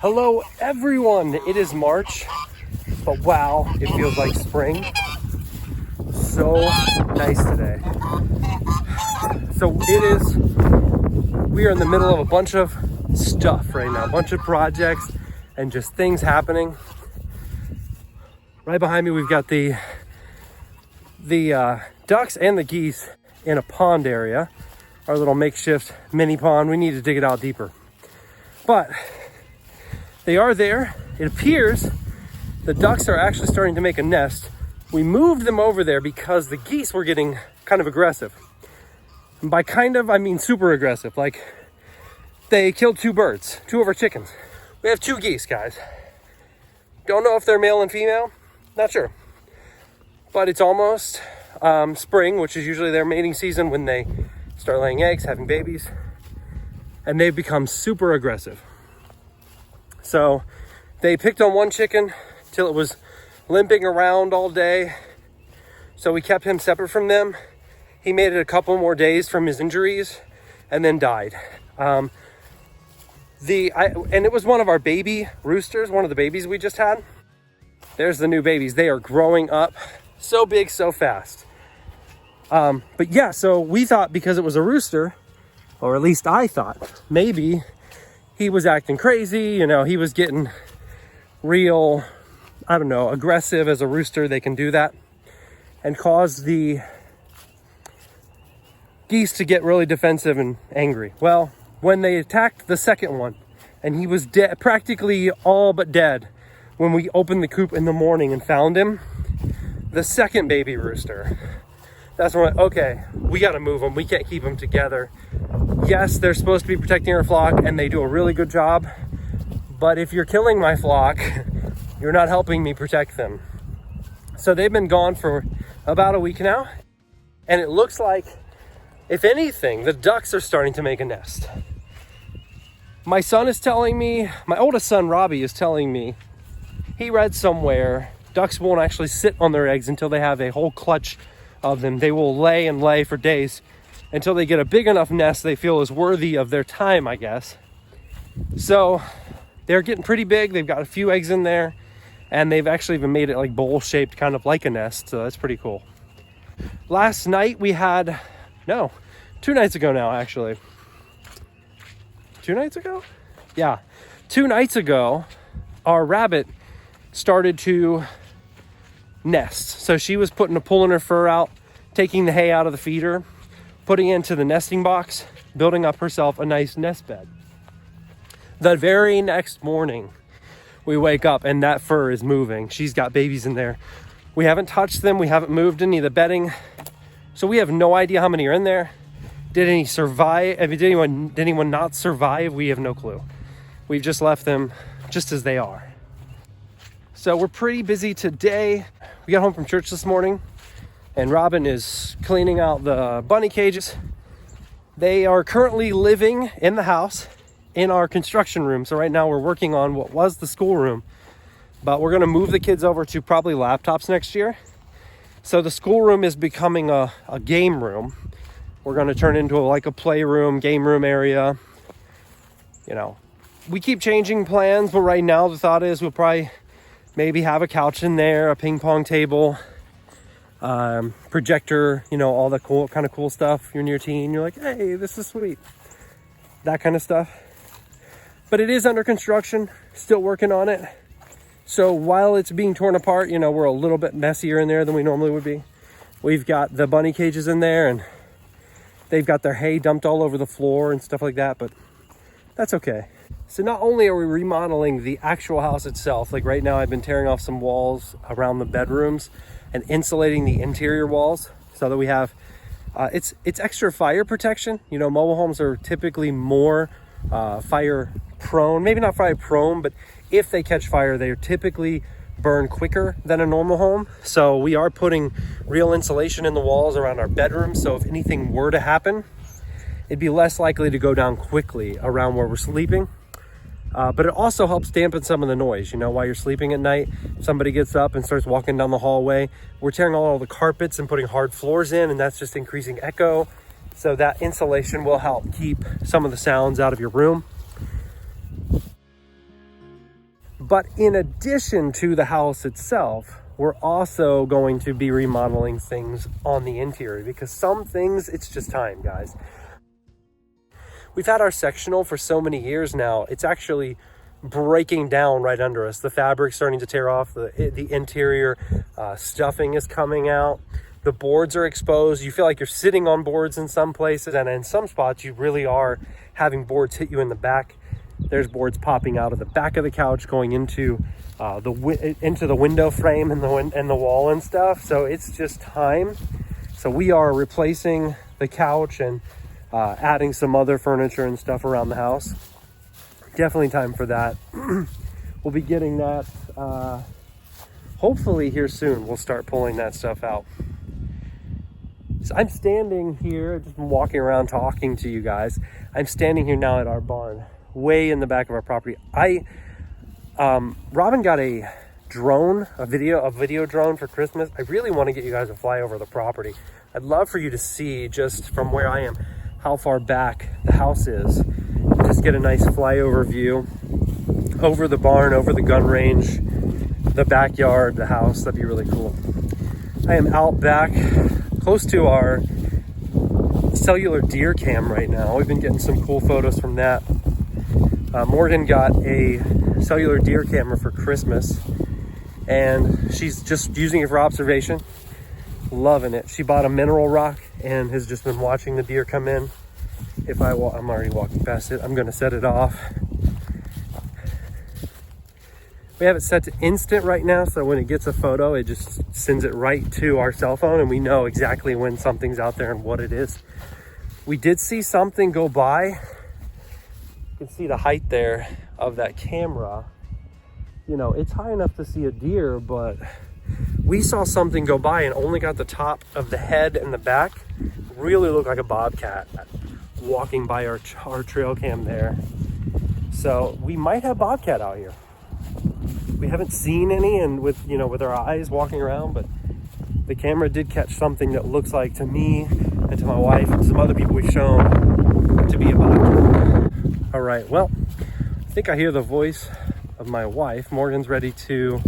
Hello everyone, it is March, but wow, it feels like spring. So nice today. So we are in the middle of a bunch of stuff right now, a bunch of projects and just things happening. Right behind me, we've got the ducks and the geese in a pond area, our little makeshift mini pond. We need to dig it out deeper, but they are there. It appears the ducks are actually starting to make a nest. We moved them over there because the geese were getting kind of aggressive. And by kind of, I mean super aggressive. Like, they killed two birds, two of our chickens. We have two geese, guys. Don't know if they're male and female, not sure. But it's almost spring, which is usually their mating season when they start laying eggs, having babies. And they've become super aggressive. So they picked on one chicken till it was limping around all day. So we kept him separate from them. He made it a couple more days from his injuries and then died. And it was one of our baby roosters, one of the babies we just had. There's the new babies. They are growing up so big, so fast. But yeah, so we thought because it was a rooster, or at least I thought, maybe he was acting crazy, you know, he was getting real, I don't know, aggressive. As a rooster, they can do that and cause the geese to get really defensive and angry. Well, when they attacked the second one, and he was dead, practically all but dead, when we opened the coop in the morning and found him, the second baby rooster, that's when, okay, we got to move them. We can't keep them together. Yes, they're supposed to be protecting our flock, and they do a really good job. But if you're killing my flock, you're not helping me protect them. So they've been gone for about a week now. And it looks like, if anything, the ducks are starting to make a nest. My son is telling me, my oldest son, Robbie, is telling me, he read somewhere, ducks won't actually sit on their eggs until they have a whole clutch of them. They will lay and lay for days until they get a big enough nest they feel is worthy of their time, I guess. So they're getting pretty big. They've got a few eggs in there, and they've actually even made it like bowl shaped, kind of like a nest. So that's pretty cool. Last night we had, no, 2 nights ago now, actually. 2 nights ago? Yeah. 2 nights ago, our rabbit started to nest. So she was pulling her fur out, taking the hay out of the feeder, putting it into the nesting box, building up herself a nice nest bed. The very next morning, we wake up and that fur is moving. She's got babies in there. We haven't touched them. We haven't moved any of the bedding. So we have no idea how many are in there. Did any survive? I mean, did anyone not survive? We have no clue. We've just left them just as they are. So we're pretty busy today. We got home from church this morning, and Robin is cleaning out the bunny cages. They are currently living in the house in our construction room. So right now we're working on what was the schoolroom, but we're going to move the kids over to probably laptops next year. So the schoolroom is becoming a game room. We're going to turn into like a playroom, game room area. You know, we keep changing plans, but right now the thought is we'll probably maybe have a couch in there, a ping pong table, projector, you know, all the kind of cool stuff. You're in your teen, you're like, hey, this is sweet. That kind of stuff. But it is under construction, still working on it. So while it's being torn apart, you know, we're a little bit messier in there than we normally would be. We've got the bunny cages in there, and they've got their hay dumped all over the floor and stuff like that, but that's okay. So not only are we remodeling the actual house itself, like right now I've been tearing off some walls around the bedrooms and insulating the interior walls so that we have, it's extra fire protection. You know, mobile homes are typically more fire prone, maybe not fire prone, but if they catch fire, they are typically burn quicker than a normal home. So we are putting real insulation in the walls around our bedrooms. So if anything were to happen, it'd be less likely to go down quickly around where we're sleeping. But it also helps dampen some of the noise. You know, while you're sleeping at night, somebody gets up and starts walking down the hallway. We're tearing all the carpets and putting hard floors in, and that's just increasing echo. So that insulation will help keep some of the sounds out of your room. But in addition to the house itself, we're also going to be remodeling things on the interior, because some things, it's just time, guys. We've had our sectional for so many years now, it's actually breaking down right under us. The fabric's starting to tear off, the interior stuffing is coming out, the boards are exposed. You feel like you're sitting on boards in some places, and in some spots you really are having boards hit you in the back. There's boards popping out of the back of the couch, going into the window frame and the wall and stuff. So it's just time. So we are replacing the couch and adding some other furniture and stuff around the house. Definitely time for that. We'll be getting that hopefully here soon. We'll start pulling that stuff out. So I'm standing here, just walking around talking to you guys. I'm standing here now at our barn, way in the back of our property. Robin got a drone, a video drone for Christmas. I really want to get you guys to fly over the property. I'd love for you to see, just from where I am, how far back the house is. Just get a nice flyover view over the barn, over the gun range, the backyard, the house. That'd be really cool. I am out back close to our cellular deer cam right now. We've been getting some cool photos from that. Morgan got a cellular deer camera for Christmas, and she's just using it for observation. Loving it. She bought a mineral rock and has just been watching the deer come in. I'm already walking past it. I'm going to set it off. We have it set to instant right now, so when it gets a photo, it just sends it right to our cell phone, and we know exactly when something's out there and what it is. We did see something go by. You can see the height there of that camera. You know, it's high enough to see a deer, but we saw something go by and only got the top of the head and the back. Really looked like a bobcat walking by our trail cam there. So we might have bobcat out here. We haven't seen any, and with our eyes walking around, but the camera did catch something that looks like, to me and to my wife and some other people we've shown, to be a bobcat. All right, well, I think I hear the voice of my wife. Morgan's ready to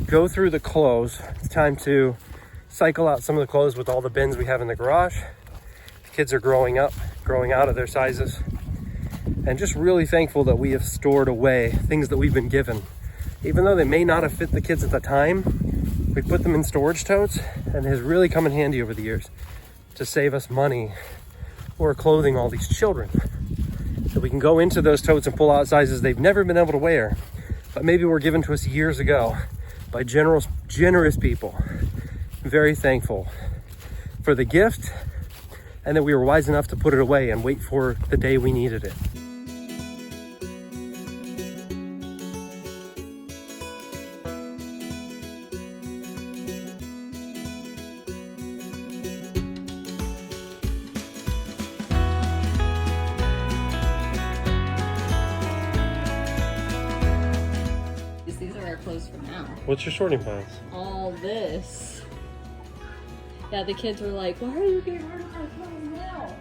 go through the clothes. It's time to cycle out some of the clothes with all the bins we have in the garage. The kids are growing out of their sizes, and just really thankful that we have stored away things that we've been given. Even though they may not have fit the kids at the time, we put them in storage totes, and it has really come in handy over the years to save us money or clothing all these children. So we can go into those totes and pull out sizes they've never been able to wear, but maybe were given to us years ago by generous people. I'm very thankful for the gift, and that we were wise enough to put it away and wait for the day we needed it. These are our clothes for now. What's your sorting plans? All this. Yeah, the kids were like, why are you getting rid of my clothes now?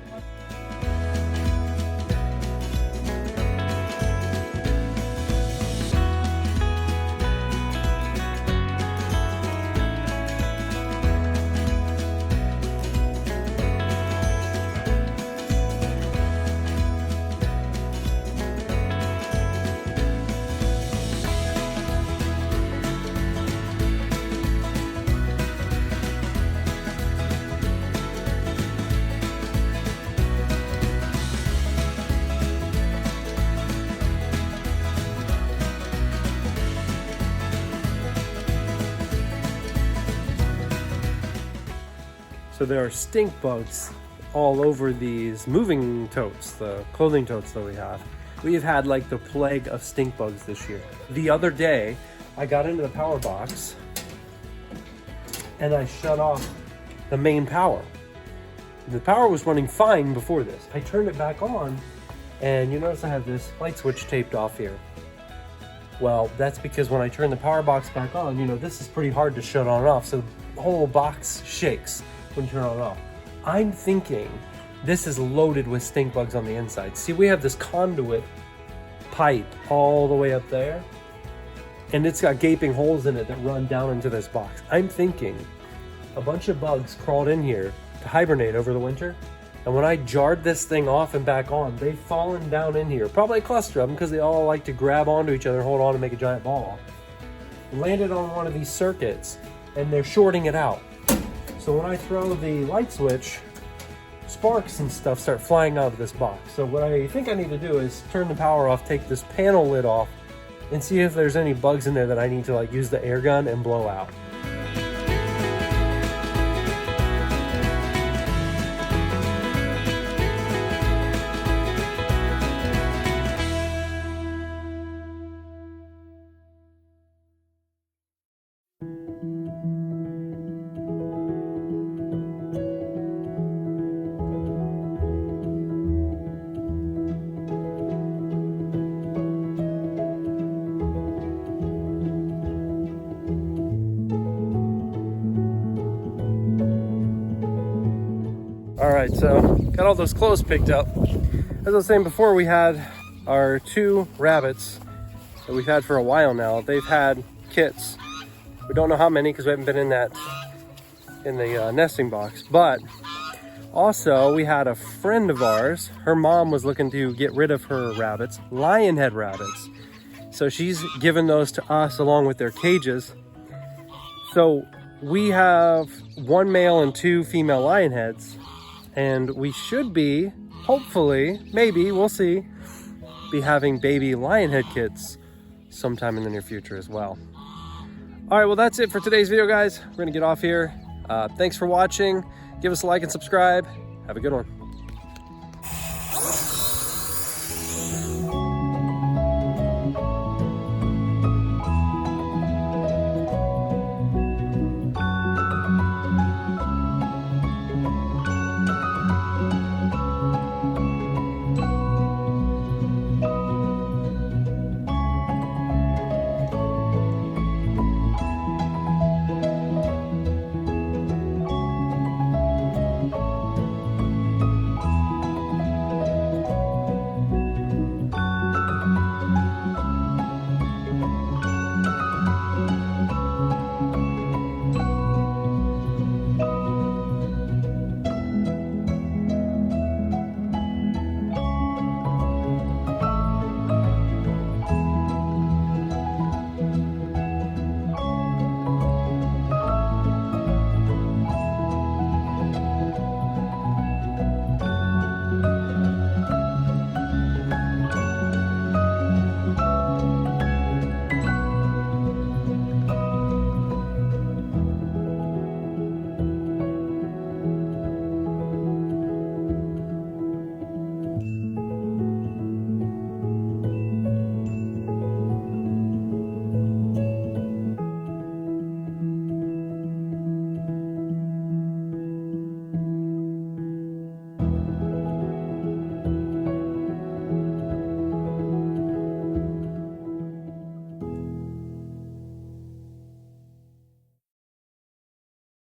So there are stink bugs all over these moving totes, the clothing totes that we have. We have had like the plague of stink bugs this year. The other day, I got into the power box and I shut off the main power. The power was running fine before this. I turned it back on, and you notice I have this light switch taped off here. Well, that's because when I turn the power box back on, this is pretty hard to shut on and off, so the whole box shakes when you turn it on and off. I'm thinking this is loaded with stink bugs on the inside. See, we have this conduit pipe all the way up there, and it's got gaping holes in it that run down into this box. I'm thinking a bunch of bugs crawled in here to hibernate over the winter. And when I jarred this thing off and back on, they've fallen down in here. Probably a cluster of them because they all like to grab onto each other and hold on and make a giant ball. Landed on one of these circuits and they're shorting it out. So when I throw the light switch, sparks and stuff start flying out of this box. So what I think I need to do is turn the power off, take this panel lid off, and see if there's any bugs in there that I need to like use the air gun and blow out. All right, so got all those clothes picked up. As I was saying before, we had our 2 rabbits that we've had for a while now. They've had kits. We don't know how many because we haven't been in the nesting box. But also we had a friend of ours. Her mom was looking to get rid of her rabbits, lionhead rabbits. So she's given those to us along with their cages. So we have 1 male and 2 female lionheads. And we should be, hopefully, maybe, we'll see, be having baby lionhead kits sometime in the near future as well. All right, well, that's it for today's video, guys. We're gonna get off here. Thanks for watching. Give us a like and subscribe. Have a good one.